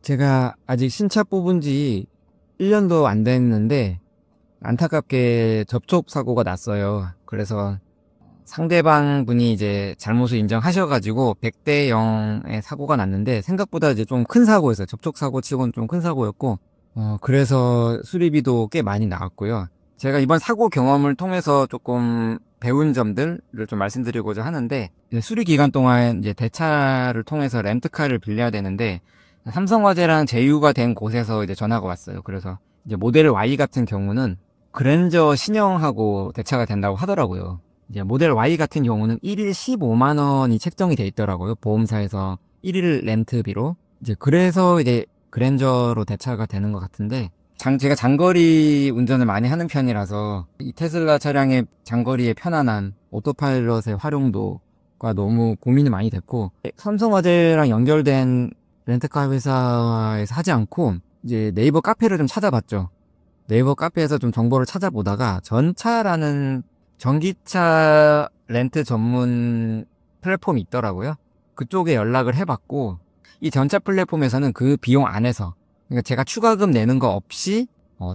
제가 아직 신차 뽑은 지 1년도 안 됐는데 안타깝게 접촉 사고가 났어요. 그래서 상대방 분이 이제 잘못을 인정하셔가지고 100대 0의 사고가 났는데 생각보다 이제 좀 큰 사고였어요. 접촉 사고 치고는 좀 큰 사고였고 그래서 수리비도 꽤 많이 나왔고요. 제가 이번 사고 경험을 통해서 조금 배운 점들을 좀 말씀드리고자 하는데, 이제 수리 기간 동안 이제 대차를 통해서 렌트카를 빌려야 되는데 삼성화재랑 제휴가 된 곳에서 이제 전화가 왔어요. 그래서 이제 모델 Y 같은 경우는 그랜저 신형하고 대차가 된다고 하더라고요. 이제 모델 Y 같은 경우는 1일 15만 원이 책정이 돼 있더라고요. 보험사에서 1일 렌트비로. 이제 그래서 이제 그랜저로 대차가 되는 것 같은데, 제가 장거리 운전을 많이 하는 편이라서 이 테슬라 차량의 장거리의 편안한 오토파일럿의 활용도가 너무 고민이 많이 됐고, 삼성화재랑 연결된 렌트카 회사에서 하지 않고 이제 네이버 카페를 좀 찾아봤죠. 네이버 카페에서 좀 정보를 찾아보다가 전차라는 전기차 렌트 전문 플랫폼이 있더라고요. 그쪽에 연락을 해봤고, 이 전차 플랫폼에서는 그 비용 안에서, 그러니까 제가 추가금 내는 거 없이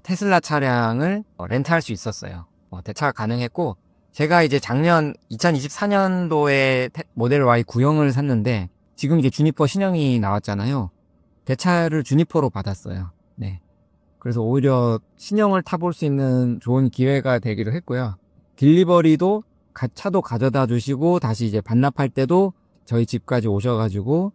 테슬라 차량을 렌트할 수 있었어요. 대차가 가능했고, 제가 이제 작년 2024년도에 모델 Y 구형을 샀는데 지금 이제 주니퍼 신형이 나왔잖아요. 대차를 주니퍼로 받았어요. 네. 그래서 오히려 신형을 타볼 수 있는 좋은 기회가 되기도 했고요. 딜리버리도 차도 가져다 주시고 다시 이제 반납할 때도 저희 집까지 오셔가지고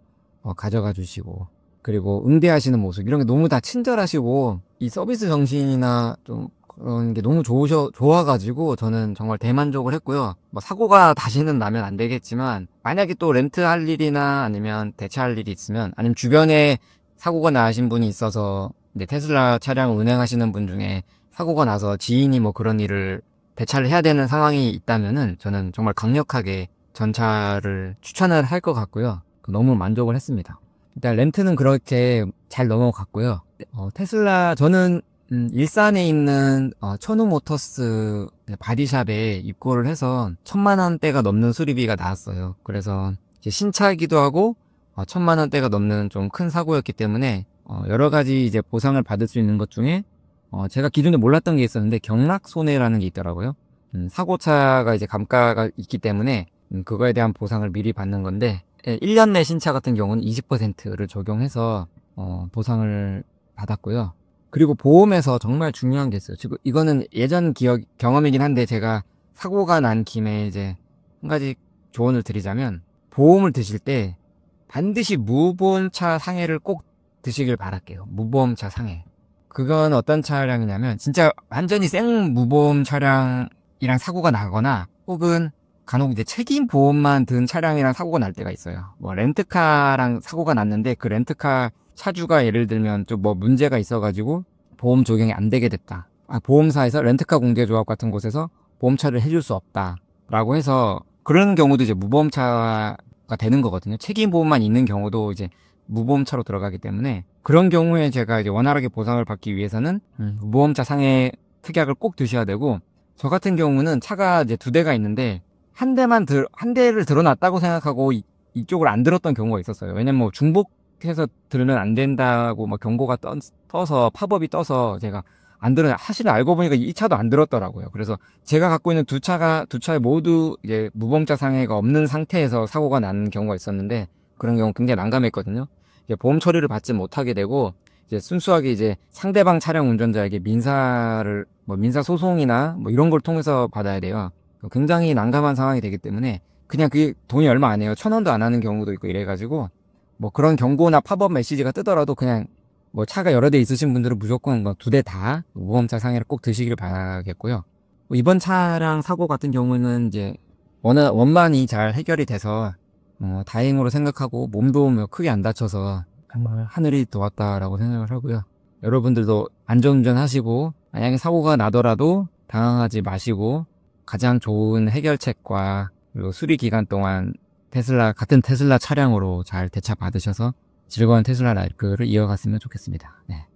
가져가 주시고, 그리고 응대하시는 모습 이런 게 너무 다 친절하시고 이 서비스 정신이나 좀 그런 게 너무 좋아가지고 저는 정말 대만족을 했고요. 뭐 사고가 다시는 나면 안 되겠지만 만약에 또 렌트할 일이나 아니면 대차할 일이 있으면, 아니면 주변에 사고가 나신 분이 있어서 이제 테슬라 차량을 운행하시는 분 중에 사고가 나서 지인이 뭐 그런 일을 대차를 해야 되는 상황이 있다면은 저는 정말 강력하게 전차를 추천을 할 것 같고요. 너무 만족을 했습니다. 일단 렌트는 그렇게 잘 넘어갔고요. 테슬라, 저는 일산에 있는 천우모터스 바디샵에 입고를 해서 1000만 원대가 넘는 수리비가 나왔어요. 그래서 이제 신차이기도 하고 1000만 원대가 넘는 좀 큰 사고였기 때문에 여러 가지 이제 보상을 받을 수 있는 것 중에 제가 기존에 몰랐던 게 있었는데 경락손해라는 게 있더라고요. 사고차가 이제 감가가 있기 때문에 그거에 대한 보상을 미리 받는 건데, 1년 내 신차 같은 경우는 20%를 적용해서 보상을 받았고요. 그리고 보험에서 정말 중요한 게 있어요. 지금 이거는 예전 경험이긴 한데, 제가 사고가 난 김에 이제 한 가지 조언을 드리자면, 보험을 드실 때 반드시 무보험차 상해를 꼭 드시길 바랄게요. 무보험차 상해. 그건 어떤 차량이냐면 진짜 완전히 생 무보험 차량이랑 사고가 나거나, 혹은 간혹 이제 책임 보험만 든 차량이랑 사고가 날 때가 있어요. 뭐 렌트카랑 사고가 났는데 그 렌트카 차주가 예를 들면 좀 뭐 문제가 있어가지고 보험 적용이 안 되게 됐다. 보험사에서 렌트카 공제조합 같은 곳에서 보험차를 해줄 수 없다 라고 해서, 그런 경우도 이제 무보험차가 되는 거거든요. 책임 보험만 있는 경우도 이제 무보험차로 들어가기 때문에, 그런 경우에 제가 이제 원활하게 보상을 받기 위해서는 무보험차 상해 특약을 꼭 드셔야 되고, 저 같은 경우는 차가 이제 2대가 있는데 한 대를 들어놨다고 생각하고 이쪽을 안 들었던 경우가 있었어요. 왜냐면 뭐 중복해서 들으면 안 된다고 막 경고가 떠서 팝업이 떠서 제가 안 들어, 사실 알고 보니까 이 차도 안 들었더라고요. 그래서 제가 갖고 있는 두 차에 모두 이제 무보험차 상해가 없는 상태에서 사고가 난 경우가 있었는데, 그런 경우 굉장히 난감했거든요. 이제 보험 처리를 받지 못하게 되고, 이제 순수하게 이제 상대방 차량 운전자에게 민사 소송이나 뭐 이런 걸 통해서 받아야 돼요. 굉장히 난감한 상황이 되기 때문에 그냥 그게 돈이 얼마 안 해요. 1000원도 안 하는 경우도 있고 이래가지고, 뭐 그런 경고나 팝업 메시지가 뜨더라도 그냥 뭐 차가 여러 대 있으신 분들은 무조건 뭐 2대 다 무보험차 상해를 꼭 드시길 바라겠고요. 이번 차량 사고 같은 경우는 이제 원만히 잘 해결이 돼서 다행으로 생각하고, 몸도 뭐 크게 안 다쳐서 정말 하늘이 도왔다라고 생각을 하고요. 여러분들도 안전운전 하시고 만약에 사고가 나더라도 당황하지 마시고 가장 좋은 해결책과 그리고 수리 기간 동안 같은 테슬라 차량으로 잘 대차 받으셔서 즐거운 테슬라 라이프를 이어갔으면 좋겠습니다. 네.